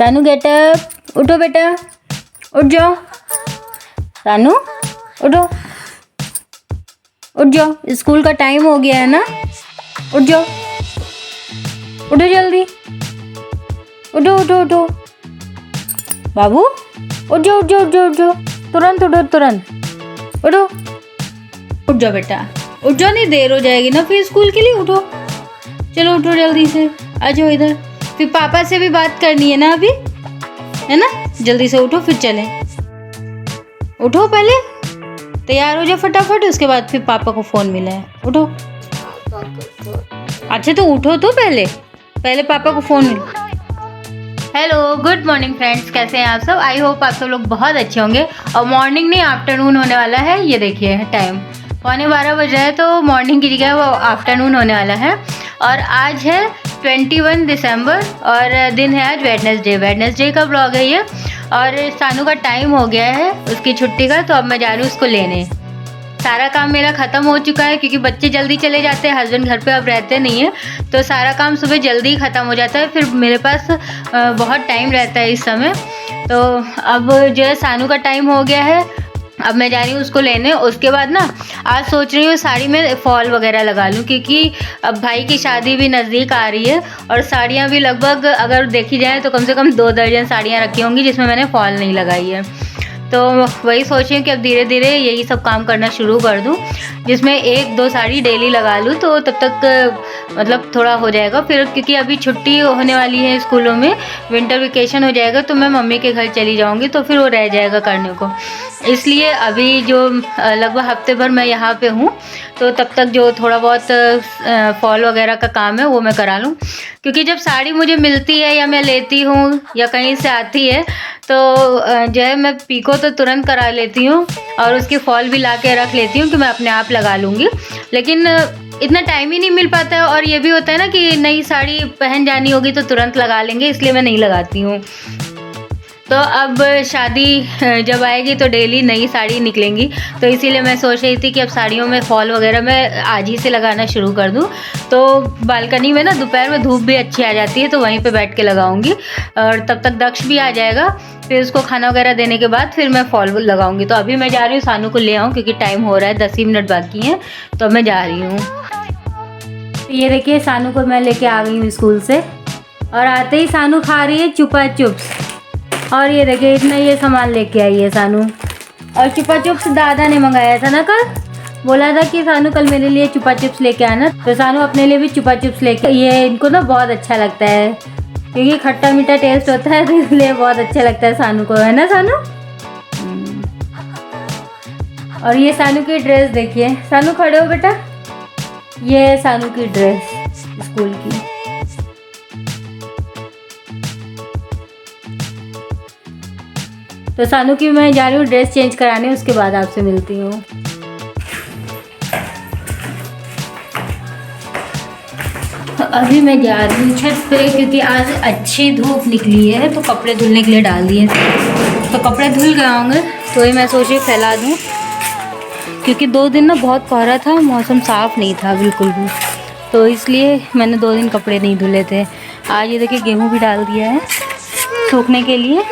सानू get up, उठो बेटा, उठ जाओ। सानू उठो, उठ जाओ, स्कूल का टाइम हो गया है ना, उठ जाओ, उठो जल्दी, उठो उठो उठो बाबू, उठ जाओ उठ जाओ उठ जाओ उठ जाओ, तुरंत उठो तुरंत, उठो, उठ जाओ बेटा, उठ जाओ, नहीं देर हो जाएगी ना फिर स्कूल के लिए, उठो, चलो उठो जल्दी से, आ जाओ इधर, फिर पापा से भी बात करनी है ना अभी, है ना, जल्दी से उठो फिर चलें, उठो पहले तैयार हो जाओ फटाफट, उसके बाद फिर पापा को फ़ोन मिला है, उठो। अच्छा तो उठो तो पहले पापा को फ़ोन मिला। हेलो गुड मॉर्निंग फ्रेंड्स, कैसे हैं आप सब? आई होप आप सब लोग बहुत अच्छे होंगे। और मॉर्निंग नहीं आफ्टरनून होने वाला है, ये देखिए टाइम 11:15 बज रहा है, तो मॉर्निंग की जगह वो आफ्टरनून होने वाला है। और आज है 21 दिसंबर और दिन है आज वेडनेसडे का ब्लॉग है ये। और सानू का टाइम हो गया है उसकी छुट्टी का, तो अब मैं जा रही हूँ उसको लेने। सारा काम मेरा ख़त्म हो चुका है क्योंकि बच्चे जल्दी चले जाते हैं, हस्बैंड घर पे अब रहते नहीं हैं, तो सारा काम सुबह जल्दी ही ख़त्म हो जाता है। फिर मेरे पास बहुत टाइम रहता है इस समय। तो अब जो है सानू का टाइम हो गया है, अब मैं जा रही हूँ उसको लेने। उसके बाद ना आज सोच रही हूँ साड़ी में फॉल वगैरह लगा लूँ, क्योंकि अब भाई की शादी भी नज़दीक आ रही है और साड़ियाँ भी लगभग अगर देखी जाए तो कम से कम 2 दर्जन साड़ियाँ रखी होंगी जिसमें मैंने फॉल नहीं लगाई है। तो वही सोच रही हूँ कि अब धीरे धीरे यही सब काम करना शुरू कर दूँ, जिसमें 1-2 साड़ी डेली लगा लूँ, तो तब तक मतलब थोड़ा हो जाएगा फिर, क्योंकि अभी छुट्टी होने वाली है स्कूलों में, विंटर वेकेशन हो जाएगा, तो मैं मम्मी के घर चली जाऊँगी, तो फिर वो रह जाएगा करने को। इसलिए अभी जो लगभग हफ्ते भर मैं यहाँ पे हूँ, तो तब तक जो थोड़ा बहुत फॉल वगैरह का काम है वो मैं करा लूँ, क्योंकि जब साड़ी मुझे मिलती है या मैं लेती हूँ या कहीं से आती है, तो जो है मैं पीको तो तुरंत करा लेती हूँ और उसकी फॉल भी ला के रख लेती हूँ कि मैं अपने आप लगा लूँगी। लेकिन इतना टाइम ही नहीं मिल पाता है, और ये भी होता है ना कि नई साड़ी पहन जानी होगी तो तुरंत लगा लेंगे, इसलिए मैं नहीं लगाती हूँ। तो अब शादी जब आएगी तो डेली नई साड़ी निकलेंगी, तो इसीलिए मैं सोच रही थी कि अब साड़ियों में फॉल वगैरह मैं आज ही से लगाना शुरू कर दूं। तो बालकनी में ना दोपहर में धूप भी अच्छी आ जाती है, तो वहीं पे बैठ के लगाऊंगी, और तब तक दक्ष भी आ जाएगा। फिर उसको खाना वगैरह देने के बाद फिर मैं फॉल लगाऊंगी। तो अभी मैं जा रही हूँ सानू को ले आऊँ, क्योंकि टाइम हो रहा है, 10 ही मिनट बाकी हैं, तो मैं जा रही हूँ। ये देखिए सानू को मैं लेके आ गई हूँ स्कूल से, और आते ही सानू खा रही है चुपा चुप्स। और ये देखिए इतना ये सामान लेके आई है सानू, और चुपा चिप्स दादा ने मंगाया था ना, कल बोला था कि सानू कल मेरे लिए चुपा चिप्स लेके आना, तो सानू अपने लिए भी चुपा चिप्स लेके, ये इनको ना बहुत अच्छा लगता है क्योंकि खट्टा मीठा टेस्ट होता है, तो इसलिए बहुत अच्छा लगता है सानू को, है ना सानू। और ये सानू की ड्रेस देखिए, सानू खड़े हो बेटा, ये है सानू की ड्रेस स्कूल की। तो सानू की मैं जा रही हूँ ड्रेस चेंज कराने, उसके बाद आपसे मिलती हूँ। तो अभी मैं जा रही हूँ छत पे, क्योंकि आज अच्छी धूप निकली है, तो कपड़े धुलने के लिए डाल दिए, तो कपड़े धुल गए होंगे, तो वही मैं सोची फैला दूँ, क्योंकि 2 दिन ना बहुत कोहरा था, मौसम साफ़ नहीं था बिल्कुल भी, तो इसलिए मैंने 2 दिन कपड़े नहीं धुले थे। आज ये देखिए गेहूँ भी डाल दिया है सूखने के लिए।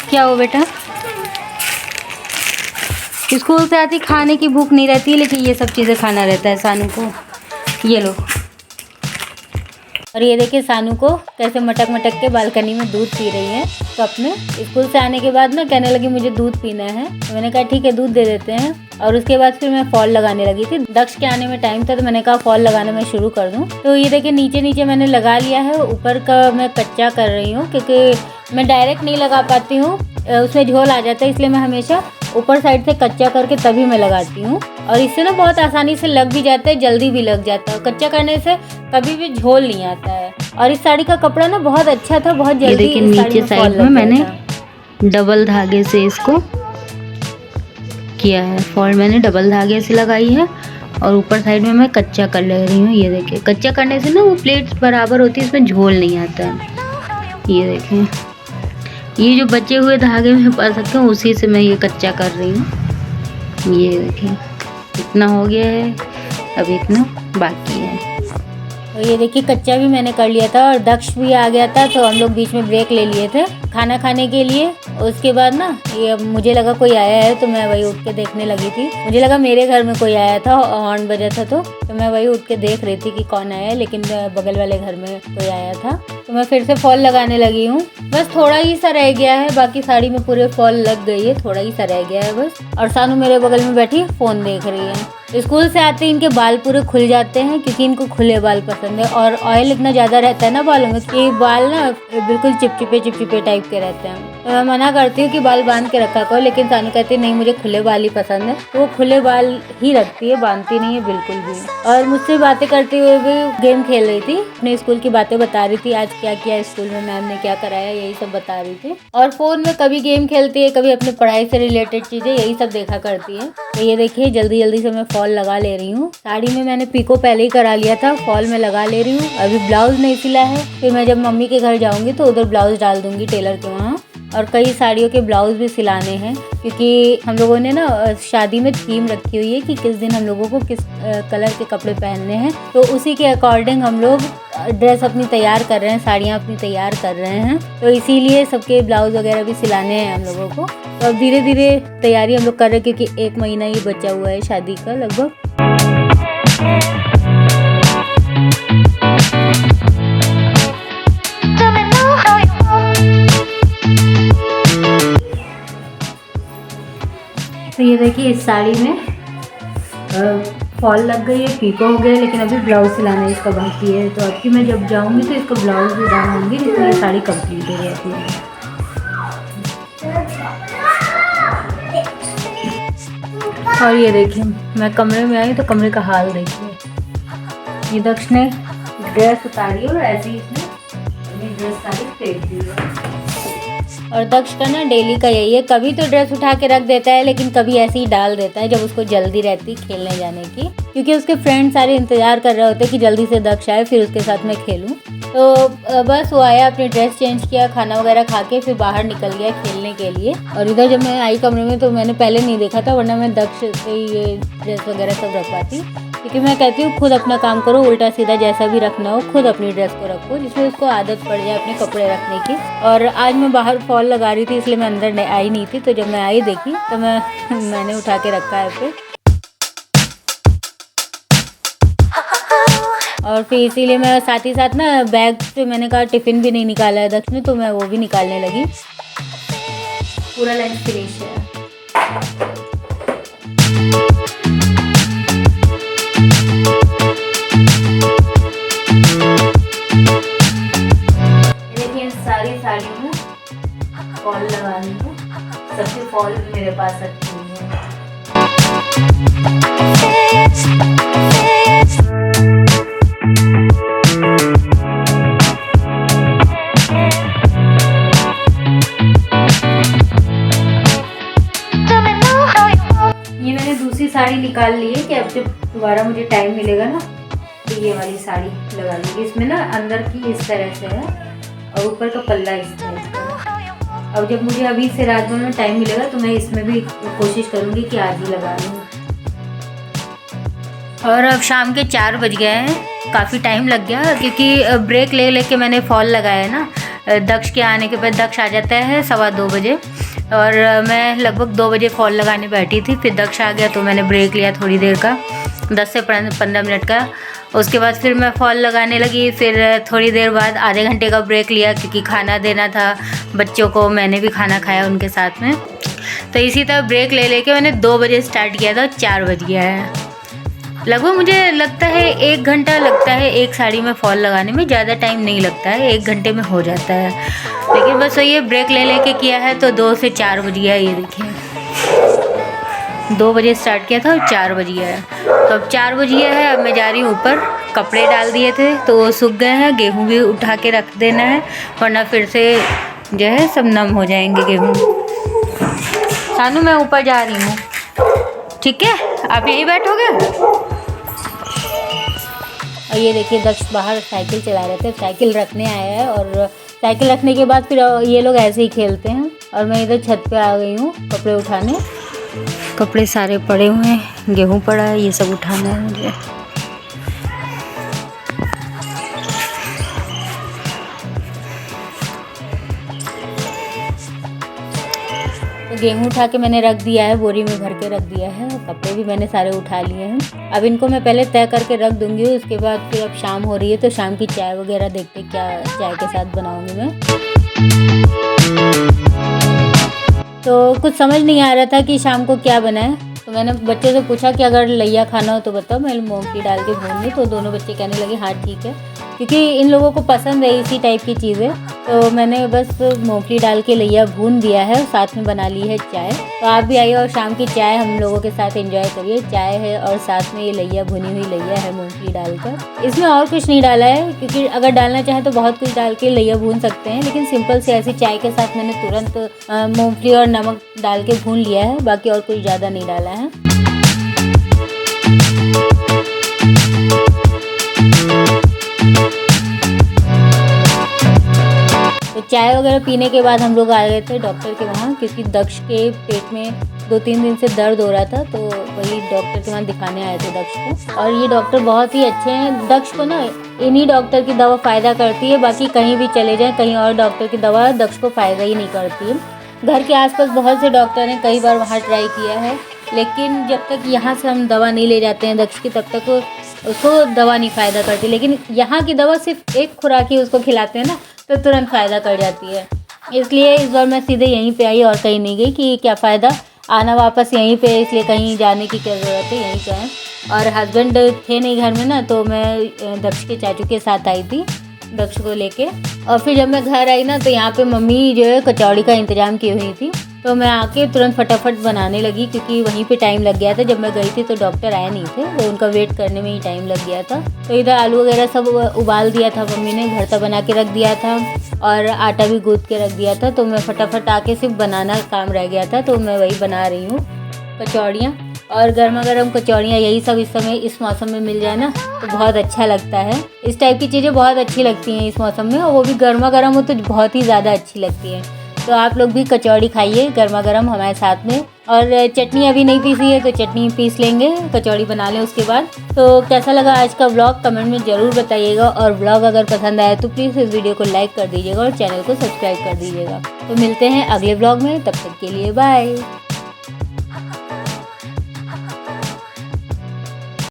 क्या हो बेटा, स्कूल से आती खाने की भूख नहीं रहती है, लेकिन ये सब चीज़ें खाना रहता है सानू को। ये लो, और ये देखिए सानू को कैसे मटक मटक के बालकनी में दूध पी रही है। तो अपने स्कूल से आने के बाद ना कहने लगी मुझे दूध पीना है, तो मैंने कहा ठीक है दूध दे देते हैं। और उसके बाद फिर मैं फॉल लगाने लगी थी, दक्ष के आने में टाइम था, तो मैंने कहा फॉल लगाना मैं शुरू कर दूं। तो ये देखिए नीचे नीचे मैंने लगा लिया है, ऊपर का मैं कच्चा कर रही हूँ, क्योंकि मैं डायरेक्ट नहीं लगा पाती हूँ, उसमें झोल आ जाता है, इसलिए मैं हमेशा ऊपर साइड से कच्चा करके तभी मैं लगाती हूँ। और इससे ना बहुत आसानी से लग भी जाता है, जल्दी भी लग जाता है, कच्चा करने से कभी भी झोल नहीं आता है। और इस साड़ी का कपड़ा ना बहुत अच्छा था, बहुत जल्दी। देखिए नीचे साइड में मैंने डबल धागे से इसको किया है, फॉल मैंने डबल धागे से लगाई है, और ऊपर साइड में मैं कच्चा कर ले रही हूँ। ये देखिए कच्चा करने से ना वो प्लेट्स बराबर होती है, इसमें झोल नहीं आता है। ये देखें, ये जो बचे हुए धागे में पा सकते हो, उसी से मैं ये कच्चा कर रही हूँ। ये देखिए इतना हो गया है, अब इतना बाकी है। और ये देखिए कच्चा भी मैंने कर लिया था और दक्ष भी आ गया था, तो हम लोग बीच में ब्रेक ले लिए थे खाना खाने के लिए। उसके बाद ना ये मुझे लगा कोई आया है, तो मैं वही उठ के देखने लगी थी। मुझे लगा मेरे घर में कोई आया था, हॉर्न बजा था, तो मैं वही उठ के देख रही थी कि कौन आया है, लेकिन बगल वाले घर में कोई आया था। तो मैं फिर से फॉल लगाने लगी हूँ। बस थोड़ा ही सा रह गया है, बाकी साड़ी में पूरे फॉल लग गई है, थोड़ा ही सा रह गया है बस। और सानू मेरे बगल में बैठी फ़ोन देख रही है। स्कूल से आते ही इनके बाल पूरे खुल जाते हैं, क्योंकि इनको खुले बाल पसंद है और ऑयल इतना ज़्यादा रहता है ना बालों में कि बाल ना बिल्कुल चिपचिपे टाइप के रहते हैं। तो मैं मना करती हूँ कि बाल बांध के रखा करो, लेकिन सानू कहती है नहीं मुझे खुले बाल ही पसंद है, तो वो खुले बाल ही रखती है, बांधती नहीं है बिल्कुल भी। और मुझसे बातें करते हुए भी गेम खेल रही थी, अपने स्कूल की बातें बता रही थी, आज क्या किया स्कूल में, मैम ने क्या कराया, यही सब बता रही थी। और फोन में कभी गेम खेलती है, कभी अपनी पढ़ाई से रिलेटेड चीजें, यही सब देखा करती है। तो ये देखिए जल्दी जल्दी से मैं फॉल लगा ले रही हूँ। साड़ी में मैंने पीको पहले ही करा लिया था, फॉल में लगा ले रही हूँ। अभी ब्लाउज नहीं सिला है, फिर मैं जब मम्मी के घर जाऊंगी तो उधर ब्लाउज डाल दूंगी टेलर के वहाँ। और कई साड़ियों के ब्लाउज भी सिलाने हैं, क्योंकि हम लोगों ने ना शादी में थीम रखी हुई है कि किस दिन हम लोगों को किस कलर के कपड़े पहनने हैं, तो उसी के अकॉर्डिंग हम लोग ड्रेस अपनी तैयार कर रहे हैं, साड़ियाँ अपनी तैयार कर रहे हैं। तो इसीलिए सबके ब्लाउज वगैरह भी सिलाने हैं हम लोगों को। तो अब धीरे धीरे तैयारी हम लोग कर रहे हैं, क्योंकि 1 महीना ही बचा हुआ है शादी का लगभग। तो ये देखिए इस साड़ी में फॉल लग गई है, पीको हो गया, लेकिन अभी ब्लाउज सिलाना इसका बाकी है। तो अब की मैं जब जाऊंगी तो इसका ब्लाउज भी डालूंगी, जिसमें ये साड़ी कंप्लीट हो जाती है। और ये देखिए मैं कमरे में आई तो कमरे का हाल देखिए। ये दक्ष ने ड्रेस उतारी और ऐसे ही इसने अपनी ड्रेस सारी फेंक दी है। और दक्ष का ना डेली का यही है, कभी तो ड्रेस उठा के रख देता है, लेकिन कभी ऐसे ही डाल देता है जब उसको जल्दी रहती खेलने जाने की, क्योंकि उसके फ्रेंड सारे इंतजार कर रहे होते हैं कि जल्दी से दक्ष आए फिर उसके साथ मैं खेलूं। तो बस वो आया, अपनी ड्रेस चेंज किया, खाना वगैरह खा के फिर बाहर निकल गया खेलने के लिए। और इधर जब मैं आई कमरे में तो मैंने पहले नहीं देखा था, वरना मैं दक्ष से ये ड्रेस वगैरह सब रखवाती, क्योंकि मैं कहती हूँ खुद अपना काम करो, उल्टा सीधा जैसा भी रखना हो खुद अपनी ड्रेस को रखो, जिसमें उसको आदत पड़ जाए अपने कपड़े रखने की। और आज मैं बाहर फॉल लगा रही थी, इसलिए मैं अंदर आई नहीं थी, तो जब मैं आई देखी तो मैंने उठा के रखा है फिर। और फिर इसीलिए मैं साथ ही साथ ना बैग से मैंने कहा टिफ़िन भी नहीं निकाला है दक्ष ने, तो मैं वो भी निकालने लगी। पूरा लंच फिनिश है। देखिए सारी साड़ियों में फॉल लगानी है, सबकी फॉल मेरे पास रखी हुई है। ये मैंने दूसरी साड़ी निकाल ली है कि अब जब दोबारा मुझे टाइम मिलेगा ना तो ये वाली साड़ी लगा लूँगी। इसमें ना अंदर की इस तरह से है और ऊपर का पल्ला इस तरह से है। अब जब मुझे अभी से रात में टाइम मिलेगा तो मैं इसमें भी कोशिश करूँगी कि आज ही लगा लूँ। और अब शाम के 4 बज गए हैं, काफ़ी टाइम लग गया, क्योंकि ब्रेक ले लेके मैंने फॉल लगाया ना। दक्ष के आने के बाद दक्ष आ जाता है 2:15 बजे, और मैं लगभग 2 बजे फॉल लगाने बैठी थी। फिर दक्ष आ गया तो मैंने ब्रेक लिया थोड़ी देर का, 10 से 15 मिनट का। उसके बाद फिर मैं फॉल लगाने लगी। फिर थोड़ी देर बाद आधे घंटे का ब्रेक लिया, क्योंकि खाना देना था बच्चों को, मैंने भी खाना खाया उनके साथ में। तो इसी तरह ब्रेक ले लेके मैंने 2 बजे स्टार्ट किया था, 4 बज गया है। लगभग मुझे लगता है 1 घंटा लगता है एक साड़ी में फॉल लगाने में, ज़्यादा टाइम नहीं लगता है, 1 घंटे में हो जाता है। लेकिन बस ये ब्रेक ले लेके किया है तो 2 से 4 बज गया। ये देखिए 2 बजे स्टार्ट किया था और 4 बज गया है। तो अब 4 बज गया है, अब मैं जा रही हूँ ऊपर। कपड़े डाल दिए थे तो वो सूख गए हैं, गेहूँ भी उठा के रख देना है, वरना फिर से जो है सब नम हो जाएंगे गेहूँ। सानू मैं ऊपर जा रही हूँ, ठीक है, आप यहीं बैठोगे। और ये देखिए दक्ष बाहर साइकिल चला रहे थे, साइकिल रखने आया है, और साइकिल रखने के बाद फिर ये लोग ऐसे ही खेलते हैं। और मैं इधर छत पे आ गई हूँ कपड़े उठाने। कपड़े सारे पड़े हुए हैं, गेहूँ पड़ा है, ये सब उठाना है मुझे। तो गेहूँ उठा के मैंने रख दिया है, बोरी में भर के रख दिया है। कपड़े भी मैंने सारे उठा लिए हैं। अब इनको मैं पहले तय करके रख दूँगी, उसके बाद फिर अब शाम हो रही है तो शाम की चाय वगैरह देखते क्या चाय के साथ बनाऊँगी मैं। तो कुछ समझ नहीं आ रहा था कि शाम को क्या बनाए, तो मैंने बच्चे से पूछा कि अगर लैया खाना हो तो बताओ, मैं मूँगफली डाल के भून दूँ। तो दोनों बच्चे कहने लगे हाँ ठीक है, क्योंकि इन लोगों को पसंद है इसी टाइप की चीज़ें। तो मैंने बस मूँगफली डाल के लैया भून दिया है और साथ में बना ली है चाय। तो आप भी आइए और शाम की चाय हम लोगों के साथ एंजॉय करिए। चाय है और साथ में ये लैया, भुनी हुई लैया है मूँगफली डालकर। इसमें और कुछ नहीं डाला है, क्योंकि अगर डालना चाहें तो बहुत कुछ डाल के लैया भून सकते हैं, लेकिन सिंपल से ऐसी चाय के साथ मैंने तुरंत मूँगफली और नमक डाल के भून लिया है, बाकी और कुछ ज़्यादा नहीं डाला है। तो चाय वगैरह पीने के बाद हम लोग आ गए थे डॉक्टर के वहाँ, क्योंकि दक्ष के पेट में 2-3 दिन से दर्द हो रहा था, तो वही डॉक्टर के वहाँ दिखाने आए थे दक्ष को। और ये डॉक्टर बहुत ही अच्छे हैं। दक्ष को ना इन्हीं डॉक्टर की दवा फ़ायदा करती है, बाकी कहीं भी चले जाएं कहीं और डॉक्टर की दवा दक्ष को फ़ायदा ही नहीं करती है। घर के आसपास बहुत से डॉक्टर हैं, कई बार वहाँ ट्राई किया है, लेकिन जब तक यहाँ से हम दवा नहीं ले जाते हैं दक्ष की, तब तक उसको दवा नहीं फ़ायदा करती। लेकिन यहाँ की दवा सिर्फ एक खुराक ही उसको खिलाते हैं ना, तो तुरंत फ़ायदा कर जाती है। इसलिए इस बार मैं सीधे यहीं पे आई और कहीं नहीं गई कि क्या फ़ायदा, आना वापस यहीं पे, इसलिए कहीं जाने की क्या ज़रूरत है, यहीं पे है। और हस्बैंड थे नहीं घर में ना, तो मैं दक्ष के चाचू के साथ आई थी दक्ष को लेके। और फिर जब मैं घर आई ना, तो यहाँ पे मम्मी जो है कचौड़ी का इंतज़ाम की हुई थी, तो मैं आके तुरंत फटाफट बनाने लगी, क्योंकि वहीं पे टाइम लग गया था। जब मैं गई थी तो डॉक्टर आए नहीं थे, तो उनका वेट करने में ही टाइम लग गया था। तो इधर आलू वगैरह सब उबाल दिया था मम्मी ने, भरता बना के रख दिया था और आटा भी गूँथ के रख दिया था। तो मैं फटाफट आके सिर्फ बनाना काम रह गया था, तो मैं वही बना रही हूँ कचौड़ियाँ। और गर्मा गर्म कचौड़ियाँ, यही सब इस समय इस मौसम में मिल जाए ना तो बहुत अच्छा लगता है। इस टाइप की चीज़ें बहुत अच्छी लगती हैं इस मौसम में, और वो भी गर्मा गर्म हो तो बहुत ही ज़्यादा अच्छी लगती है। तो आप लोग भी कचौड़ी खाइए गर्मा गर्म हमारे साथ में। और चटनी अभी नहीं पीसी है तो चटनी पीस लेंगे, कचौड़ी बना लें उसके बाद। तो कैसा लगा आज का व्लॉग कमेंट में ज़रूर बताइएगा, और व्लॉग अगर पसंद आए तो प्लीज़ इस वीडियो को लाइक कर दीजिएगा और चैनल को सब्सक्राइब कर दीजिएगा। तो मिलते हैं अगले व्लॉग में, तब तक के लिए बाय।